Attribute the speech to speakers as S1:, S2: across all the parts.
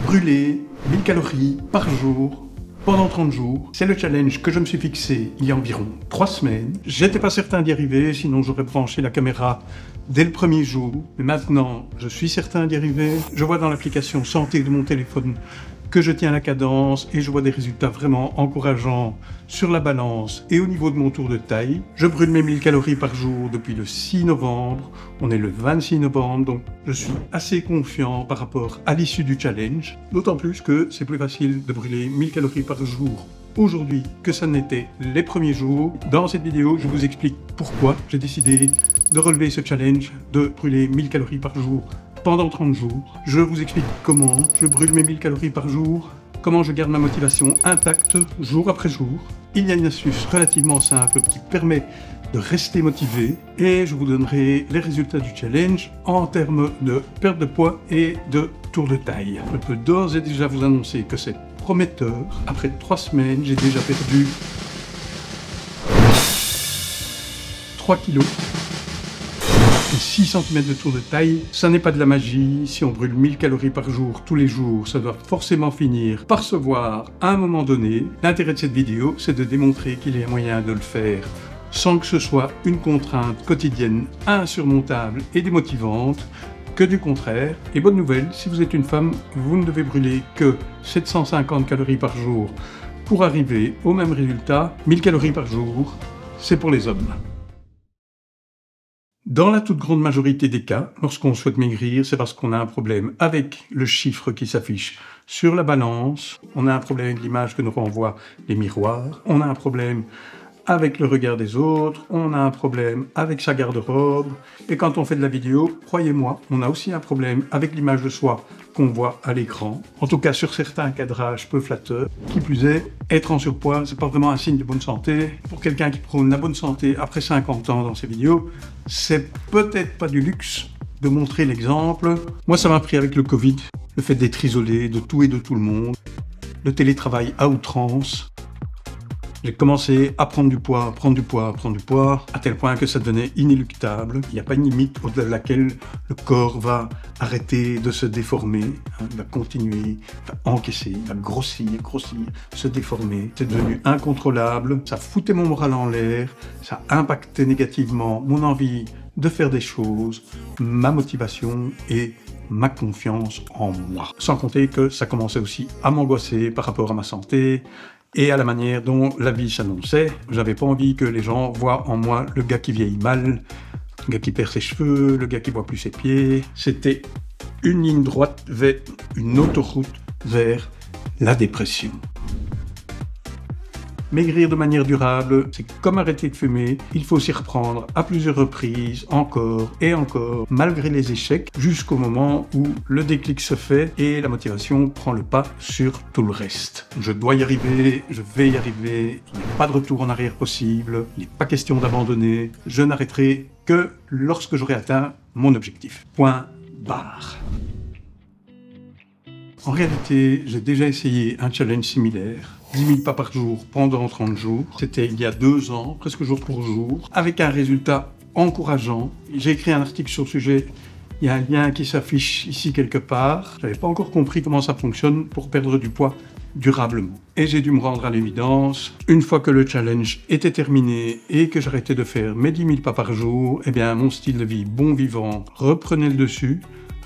S1: Brûler 1000 calories par jour pendant 30 jours, c'est le challenge que je me suis fixé il y a environ 3 semaines. J'étais pas certain d'y arriver, sinon j'aurais branché la caméra dès le premier jour. Mais maintenant, je suis certain d'y arriver. Je vois dans l'application santé de mon téléphone que je tiens la cadence et je vois des résultats vraiment encourageants sur la balance et au niveau de mon tour de taille. Je brûle mes 1000 calories par jour depuis le 6 novembre. On est le 26 novembre, donc je suis assez confiant par rapport à l'issue du challenge. D'autant plus que c'est plus facile de brûler 1000 calories par jour aujourd'hui que ça n'était les premiers jours. Dans cette vidéo, je vous explique pourquoi j'ai décidé de relever ce challenge de brûler 1000 calories par jour pendant 30 jours. Je vous explique comment je brûle mes 1000 calories par jour, comment je garde ma motivation intacte jour après jour. Il y a une astuce relativement simple qui permet de rester motivé et je vous donnerai les résultats du challenge en termes de perte de poids et de tour de taille. Je peux d'ores et déjà vous annoncer que c'est prometteur. Après 3 semaines, j'ai déjà perdu 3 kilos. 6 cm de tour de taille, ça n'est pas de la magie. Si on brûle 1000 calories par jour, tous les jours, ça doit forcément finir par se voir à un moment donné. L'intérêt de cette vidéo, c'est de démontrer qu'il y a moyen de le faire sans que ce soit une contrainte quotidienne insurmontable et démotivante, que du contraire. Et bonne nouvelle, si vous êtes une femme, vous ne devez brûler que 750 calories par jour pour arriver au même résultat. 1000 calories par jour, c'est pour les hommes. Dans la toute grande majorité des cas, lorsqu'on souhaite maigrir, c'est parce qu'on a un problème avec le chiffre qui s'affiche sur la balance, on a un problème avec l'image que nous renvoient les miroirs, on a un problème avec le regard des autres, on a un problème avec sa garde-robe, et quand on fait de la vidéo, croyez-moi, on a aussi un problème avec l'image de soi qu'on voit à l'écran, en tout cas sur certains cadrages peu flatteurs. Qui plus est, être en surpoids, c'est pas vraiment un signe de bonne santé. Pour quelqu'un qui prône la bonne santé après 50 ans dans ses vidéos, c'est peut-être pas du luxe de montrer l'exemple. Moi, ça m'a pris avec le Covid, le fait d'être isolé de tout et de tout le monde, le télétravail à outrance. J'ai commencé à prendre du poids, à tel point que ça devenait inéluctable. Il n'y a pas une limite au-delà de laquelle le corps va arrêter de se déformer, il va continuer, va encaisser, va grossir, se déformer. C'est devenu incontrôlable, ça foutait mon moral en l'air, ça impactait négativement mon envie de faire des choses, ma motivation et ma confiance en moi. Sans compter que ça commençait aussi à m'angoisser par rapport à ma santé, et à la manière dont la vie s'annonçait. J'avais pas envie que les gens voient en moi le gars qui vieillit mal, le gars qui perd ses cheveux, le gars qui voit plus ses pieds. C'était une ligne droite vers une autoroute vers la dépression. Maigrir de manière durable, c'est comme arrêter de fumer. Il faut s'y reprendre à plusieurs reprises, encore et encore, malgré les échecs, jusqu'au moment où le déclic se fait et la motivation prend le pas sur tout le reste. Je dois y arriver, je vais y arriver, il n'y a pas de retour en arrière possible, il n'est pas question d'abandonner, je n'arrêterai que lorsque j'aurai atteint mon objectif. Point barre. En réalité, j'ai déjà essayé un challenge similaire, 10 000 pas par jour pendant 30 jours. C'était il y a 2 ans, presque jour pour jour, avec un résultat encourageant. J'ai écrit un article sur le sujet, il y a un lien qui s'affiche ici quelque part. Je n'avais pas encore compris comment ça fonctionne pour perdre du poids durablement. Et j'ai dû me rendre à l'évidence, une fois que le challenge était terminé et que j'arrêtais de faire mes 10 000 pas par jour, eh bien mon style de vie bon vivant reprenait le dessus.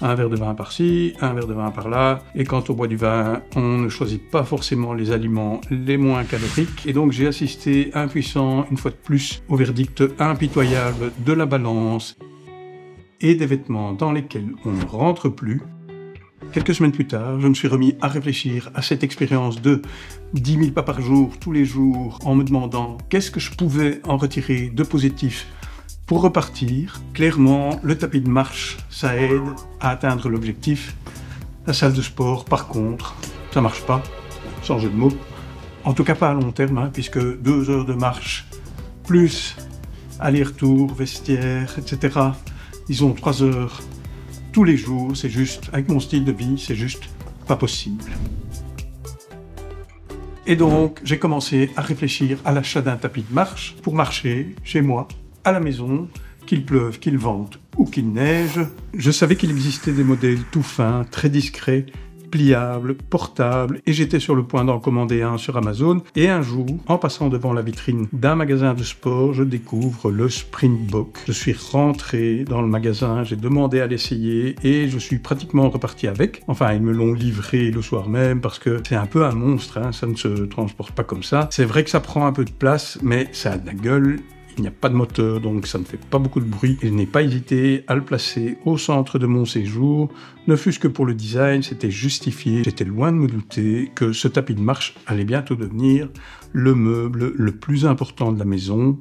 S1: Un verre de vin par-ci, un verre de vin par-là. Et quand on boit du vin, on ne choisit pas forcément les aliments les moins caloriques. Et donc j'ai assisté impuissant, une fois de plus, au verdict impitoyable de la balance et des vêtements dans lesquels on ne rentre plus. Quelques semaines plus tard, je me suis remis à réfléchir à cette expérience de 10 000 pas par jour, tous les jours, en me demandant qu'est-ce que je pouvais en retirer de positif pour repartir. Clairement, le tapis de marche, ça aide à atteindre l'objectif. La salle de sport, par contre, ça marche pas, sans jeu de mots. En tout cas pas à long terme, puisque 2 heures de marche, plus aller-retour, vestiaire, etc. Disons 3 heures tous les jours, c'est juste, avec mon style de vie, c'est juste pas possible. Et donc, j'ai commencé à réfléchir à l'achat d'un tapis de marche pour marcher chez moi, à la maison, qu'il pleuve, qu'il vente ou qu'il neige. Je savais qu'il existait des modèles tout fins, très discrets pliable, portable, et j'étais sur le point d'en commander un sur Amazon. Et un jour, en passant devant la vitrine d'un magasin de sport, je découvre le Springbok. Je suis rentré dans le magasin, j'ai demandé à l'essayer et je suis pratiquement reparti avec. Enfin, ils me l'ont livré le soir même parce que c'est un peu un monstre, hein, ça ne se transporte pas comme ça. C'est vrai que ça prend un peu de place, mais ça a de la gueule. Il n'y a pas de moteur, donc ça ne fait pas beaucoup de bruit. Et je n'ai pas hésité à le placer au centre de mon séjour. Ne fût-ce que pour le design, c'était justifié. J'étais loin de me douter que ce tapis de marche allait bientôt devenir le meuble le plus important de la maison.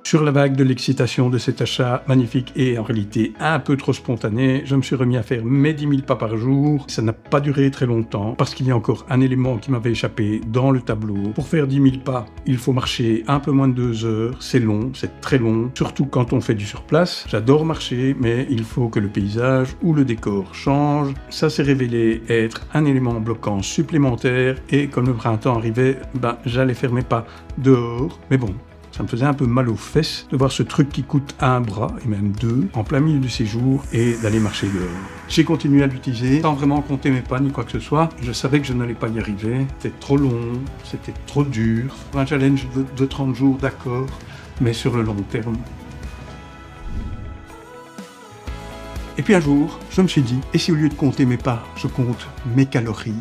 S1: Sur la vague de l'excitation de cet achat magnifique et en réalité un peu trop spontané, je me suis remis à faire mes 10 000 pas par jour. Ça n'a pas duré très longtemps parce qu'il y a encore un élément qui m'avait échappé dans le tableau. Pour faire 10 000 pas, il faut marcher un peu moins de 2 heures. C'est long, c'est très long, surtout quand on fait du surplace. J'adore marcher, mais il faut que le paysage ou le décor change. Ça s'est révélé être un élément bloquant supplémentaire et comme le printemps arrivait, j'allais faire mes pas dehors. Mais bon, ça me faisait un peu mal aux fesses de voir ce truc qui coûte un bras, et même 2, en plein milieu du séjour, et d'aller marcher dehors. J'ai continué à l'utiliser, sans vraiment compter mes pas ni quoi que ce soit. Je savais que je n'allais pas y arriver. C'était trop long, c'était trop dur. Pour un challenge de 30 jours, d'accord, mais sur le long terme. Et puis un jour, je me suis dit, et si au lieu de compter mes pas, je compte mes calories ?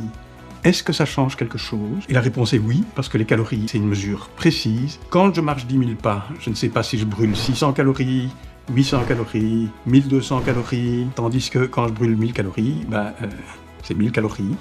S1: Est-ce que ça change quelque chose? Et la réponse est oui, parce que les calories, c'est une mesure précise. Quand je marche 10 000 pas, je ne sais pas si je brûle 600 calories, 800 calories, 1200 calories, tandis que quand je brûle 1000 calories, c'est 1000 calories.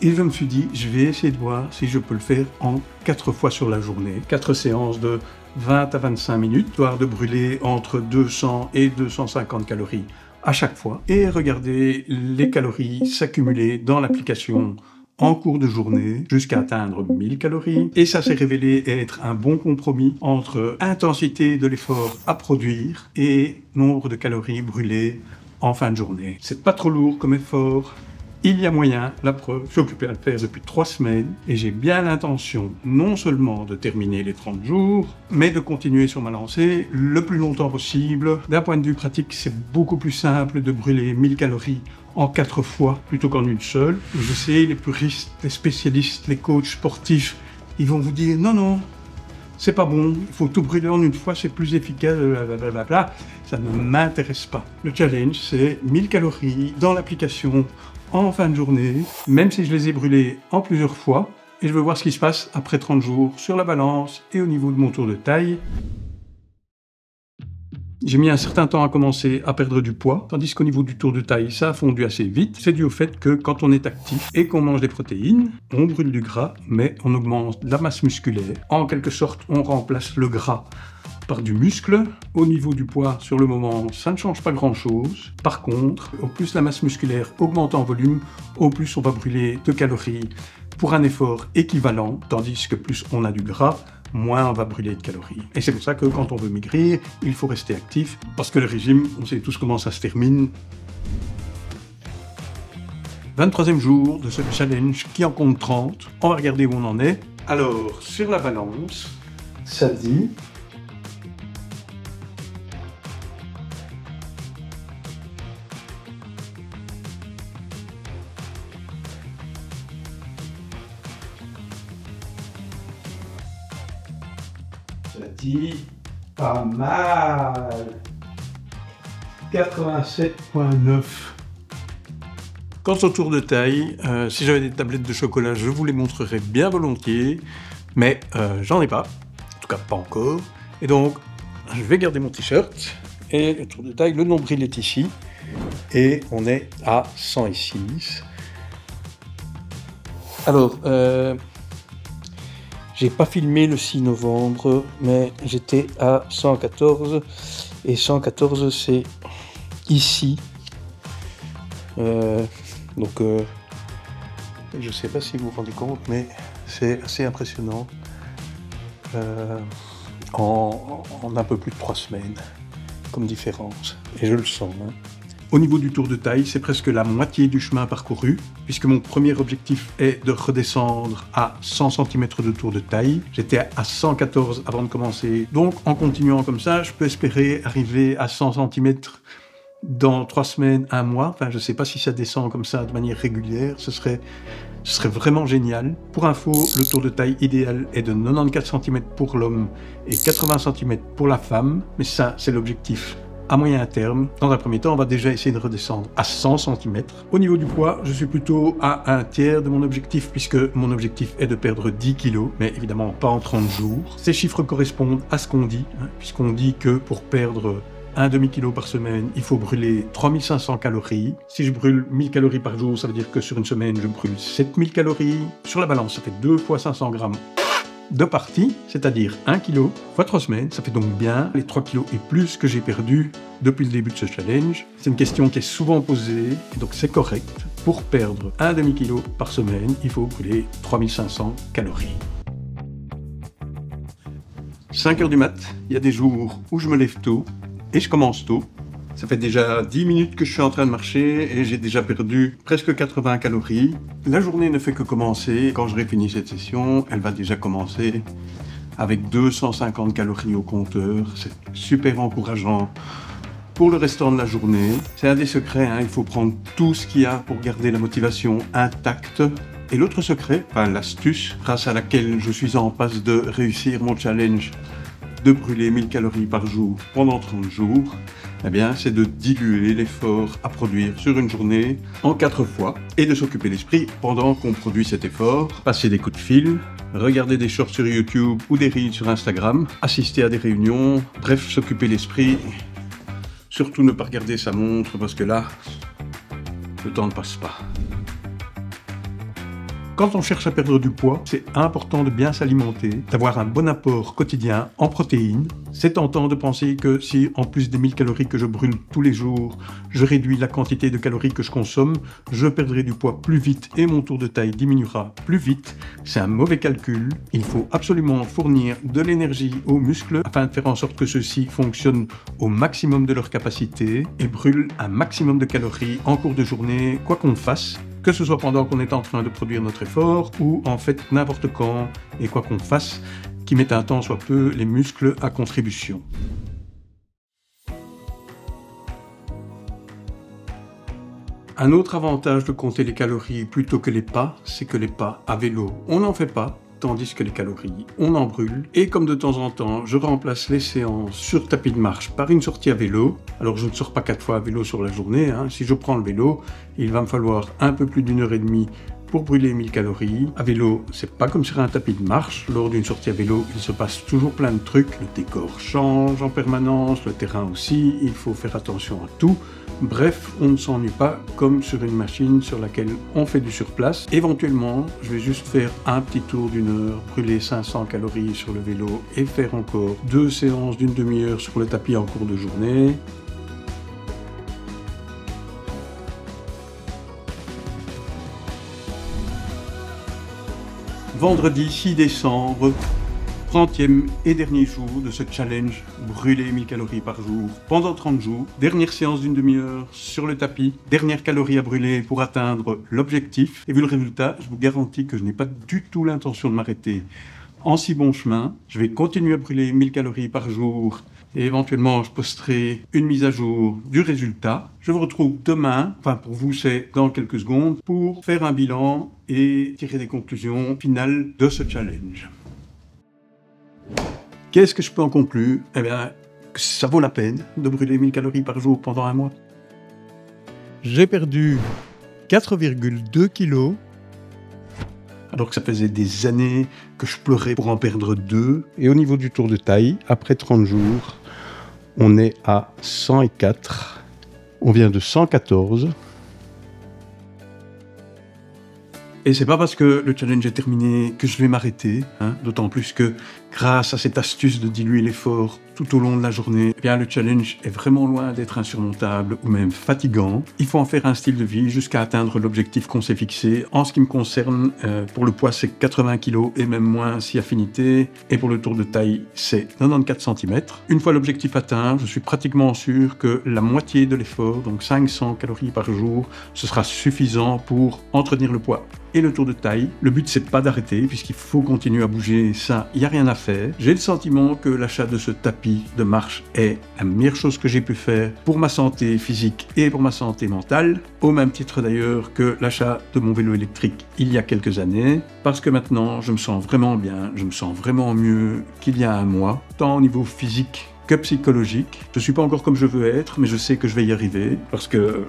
S1: Et je me suis dit, je vais essayer de voir si je peux le faire en 4 fois sur la journée. 4 séances de 20 à 25 minutes, histoire de brûler entre 200 et 250 calories à chaque fois. Et regarder les calories s'accumuler dans l'application en cours de journée jusqu'à atteindre 1000 calories. Et ça s'est révélé être un bon compromis entre intensité de l'effort à produire et nombre de calories brûlées en fin de journée. C'est pas trop lourd comme effort. Il y a moyen, la preuve, je suis occupé à le faire depuis 3 semaines et j'ai bien l'intention non seulement de terminer les 30 jours, mais de continuer sur ma lancée le plus longtemps possible. D'un point de vue pratique, c'est beaucoup plus simple de brûler 1000 calories en 4 fois plutôt qu'en une seule. Je sais, les puristes, les spécialistes, les coachs sportifs, ils vont vous dire non, c'est pas bon, il faut tout brûler en une fois, c'est plus efficace, blablabla. Ça ne m'intéresse pas. Le challenge, c'est 1000 calories dans l'application en fin de journée, même si je les ai brûlées en plusieurs fois, et je veux voir ce qui se passe après 30 jours sur la balance et au niveau de mon tour de taille. J'ai mis un certain temps à commencer à perdre du poids, tandis qu'au niveau du tour de taille, ça a fondu assez vite. C'est dû au fait que quand on est actif et qu'on mange des protéines, on brûle du gras, mais on augmente la masse musculaire. En quelque sorte, on remplace le gras par du muscle. Au niveau du poids, sur le moment, ça ne change pas grand-chose. Par contre, au plus la masse musculaire augmente en volume, au plus on va brûler de calories pour un effort équivalent, tandis que plus on a du gras, moins on va brûler de calories. Et c'est pour ça que quand on veut maigrir, il faut rester actif, parce que le régime, on sait tous comment ça se termine. 23e jour de ce challenge qui en compte 30. On va regarder où on en est. Alors, sur la balance, ça dit... Ça dit pas mal. 87,9. Quant au tour de taille, si j'avais des tablettes de chocolat, je vous les montrerais bien volontiers, mais j'en ai pas, en tout cas pas encore. Et donc, je vais garder mon t-shirt, et le tour de taille, le nombril est ici, et on est à 106. Alors, j'ai pas filmé le 6 novembre, mais j'étais à 114, et 114 c'est ici. Donc, je sais pas si vous vous rendez compte, mais c'est assez impressionnant en un peu plus de 3 semaines comme différence, et je le sens. Hein. Au niveau du tour de taille, c'est presque la moitié du chemin parcouru, puisque mon premier objectif est de redescendre à 100 cm de tour de taille. J'étais à 114 avant de commencer. Donc, en continuant comme ça, je peux espérer arriver à 100 cm dans 3 semaines, 1 mois. Enfin, je ne sais pas si ça descend comme ça de manière régulière. Ce serait vraiment génial. Pour info, le tour de taille idéal est de 94 cm pour l'homme et 80 cm pour la femme. Mais ça, c'est l'objectif à moyen terme. Dans un premier temps, on va déjà essayer de redescendre à 100 cm. Au niveau du poids, je suis plutôt à un tiers de mon objectif, puisque mon objectif est de perdre 10 kg, mais évidemment pas en 30 jours. Ces chiffres correspondent à ce qu'on dit, puisqu'on dit que pour perdre un demi-kilo par semaine, il faut brûler 3500 calories. Si je brûle 1000 calories par jour, ça veut dire que sur une semaine, je brûle 7000 calories. Sur la balance, ça fait 2 fois 500 grammes de partie, c'est-à-dire 1 kg fois 3 semaines. Ça fait donc bien les 3 kg et plus que j'ai perdu depuis le début de ce challenge. C'est une question qui est souvent posée, donc c'est correct. Pour perdre un demi-kilo par semaine, il faut brûler 3500 calories. 5 h du mat, il y a des jours où je me lève tôt et je commence tôt. Ça fait déjà 10 minutes que je suis en train de marcher et j'ai déjà perdu presque 80 calories. La journée ne fait que commencer. Quand j'aurai fini cette session, elle va déjà commencer avec 250 calories au compteur. C'est super encourageant pour le restant de la journée. C'est un des secrets, il faut prendre tout ce qu'il y a pour garder la motivation intacte. Et l'autre secret, l'astuce grâce à laquelle je suis en passe de réussir mon challenge de brûler 1000 calories par jour pendant 30 jours, c'est de diluer l'effort à produire sur une journée en 4 fois et de s'occuper l'esprit pendant qu'on produit cet effort, passer des coups de fil, regarder des shorts sur YouTube ou des reels sur Instagram, assister à des réunions, bref, s'occuper l'esprit. Surtout ne pas regarder sa montre parce que là, le temps ne passe pas. Quand on cherche à perdre du poids, c'est important de bien s'alimenter, d'avoir un bon apport quotidien en protéines. C'est tentant de penser que si, en plus des 1000 calories que je brûle tous les jours, je réduis la quantité de calories que je consomme, je perdrai du poids plus vite et mon tour de taille diminuera plus vite. C'est un mauvais calcul. Il faut absolument fournir de l'énergie aux muscles afin de faire en sorte que ceux-ci fonctionnent au maximum de leur capacité et brûlent un maximum de calories en cours de journée, quoi qu'on fasse. Que ce soit pendant qu'on est en train de produire notre effort ou en fait n'importe quand et quoi qu'on fasse qui mette un tant soit peu les muscles à contribution. Un autre avantage de compter les calories plutôt que les pas, c'est que les pas à vélo, on n'en fait pas, tandis que les calories, on en brûle. Et comme de temps en temps, je remplace les séances sur tapis de marche par une sortie à vélo. Alors je ne sors pas 4 fois à vélo sur la journée. Si je prends le vélo, il va me falloir un peu plus d'1 h 30 pour brûler 1000 calories. À vélo, c'est pas comme sur un tapis de marche. Lors d'une sortie à vélo, il se passe toujours plein de trucs. Le décor change en permanence, le terrain aussi. Il faut faire attention à tout. Bref, on ne s'ennuie pas comme sur une machine sur laquelle on fait du surplace. Éventuellement, je vais juste faire un petit tour d'1 heure, brûler 500 calories sur le vélo et faire encore 2 séances d'1 demi-heure sur le tapis en cours de journée. Vendredi 6 décembre, 30e et dernier jour de ce challenge, brûler 1000 calories par jour pendant 30 jours. Dernière séance d'1 demi-heure sur le tapis, dernière calorie à brûler pour atteindre l'objectif. Et vu le résultat, je vous garantis que je n'ai pas du tout l'intention de m'arrêter en si bon chemin. Je vais continuer à brûler 1000 calories par jour et éventuellement je posterai une mise à jour du résultat. Je vous retrouve demain, pour vous c'est dans quelques secondes, pour faire un bilan et tirer des conclusions finales de ce challenge. Qu'est-ce que je peux en conclure? Que ça vaut la peine de brûler 1000 calories par jour pendant 1 mois. J'ai perdu 4,2 kilos. Alors que ça faisait des années que je pleurais pour en perdre 2. Et au niveau du tour de taille, après 30 jours, on est à 104. On vient de 114. Et c'est pas parce que le challenge est terminé que je vais m'arrêter, d'autant plus que grâce à cette astuce de diluer l'effort tout au long de la journée, eh bien le challenge est vraiment loin d'être insurmontable ou même fatigant. Il faut en faire un style de vie jusqu'à atteindre l'objectif qu'on s'est fixé. En ce qui me concerne, pour le poids, c'est 80 kg et même moins si affinité. Et pour le tour de taille, c'est 94 cm. Une fois l'objectif atteint, je suis pratiquement sûr que la moitié de l'effort, donc 500 calories par jour, ce sera suffisant pour entretenir le poids et le tour de taille. Le but, c'est pas d'arrêter, puisqu'il faut continuer à bouger, ça, il n'y a rien à faire. J'ai le sentiment que l'achat de ce tapis de marche est la meilleure chose que j'ai pu faire pour ma santé physique et pour ma santé mentale, au même titre d'ailleurs que l'achat de mon vélo électrique il y a quelques années, parce que maintenant, je me sens vraiment bien, je me sens vraiment mieux qu'il y a un mois, tant au niveau physique que psychologique. Je ne suis pas encore comme je veux être, mais je sais que je vais y arriver, parce que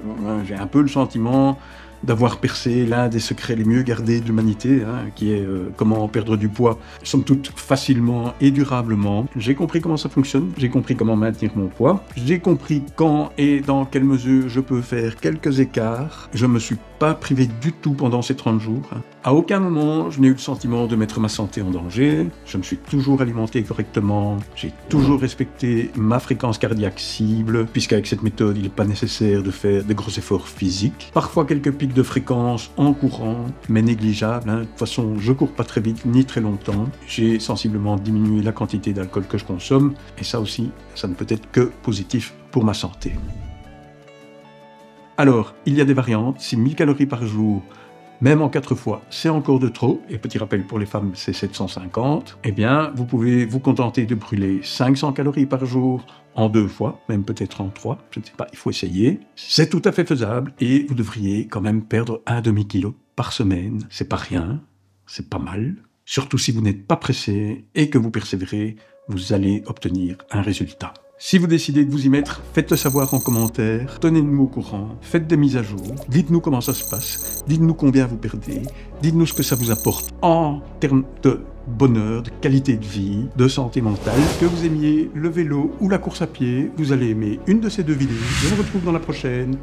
S1: j'ai un peu le sentiment d'avoir percé l'un des secrets les mieux gardés de l'humanité, qui est comment perdre du poids, somme toute facilement et durablement. J'ai compris comment ça fonctionne, j'ai compris comment maintenir mon poids, j'ai compris quand et dans quelle mesure je peux faire quelques écarts. Je me suis pas privé du tout pendant ces 30 jours. À aucun moment, je n'ai eu le sentiment de mettre ma santé en danger. Je me suis toujours alimenté correctement, j'ai toujours respecté ma fréquence cardiaque cible, puisqu'avec cette méthode, il n'est pas nécessaire de faire de gros efforts physiques. Parfois quelques pics de fréquence en courant, mais négligeables. De toute façon, je cours pas très vite ni très longtemps. J'ai sensiblement diminué la quantité d'alcool que je consomme, et ça aussi, ça ne peut être que positif pour ma santé. Alors, il y a des variantes. Si 1000 calories par jour, même en 4 fois, c'est encore de trop, et petit rappel pour les femmes, c'est 750, eh bien, vous pouvez vous contenter de brûler 500 calories par jour en 2 fois, même peut-être en 3, je ne sais pas, il faut essayer. C'est tout à fait faisable, et vous devriez quand même perdre un demi-kilo par semaine. C'est pas rien, c'est pas mal. Surtout si vous n'êtes pas pressé et que vous persévérez, vous allez obtenir un résultat. Si vous décidez de vous y mettre, faites-le savoir en commentaire, tenez-nous au courant, faites des mises à jour, dites-nous comment ça se passe, dites-nous combien vous perdez, dites-nous ce que ça vous apporte en termes de bonheur, de qualité de vie, de santé mentale. Que vous aimiez le vélo ou la course à pied, vous allez aimer une de ces deux vidéos. Je vous retrouve dans la prochaine.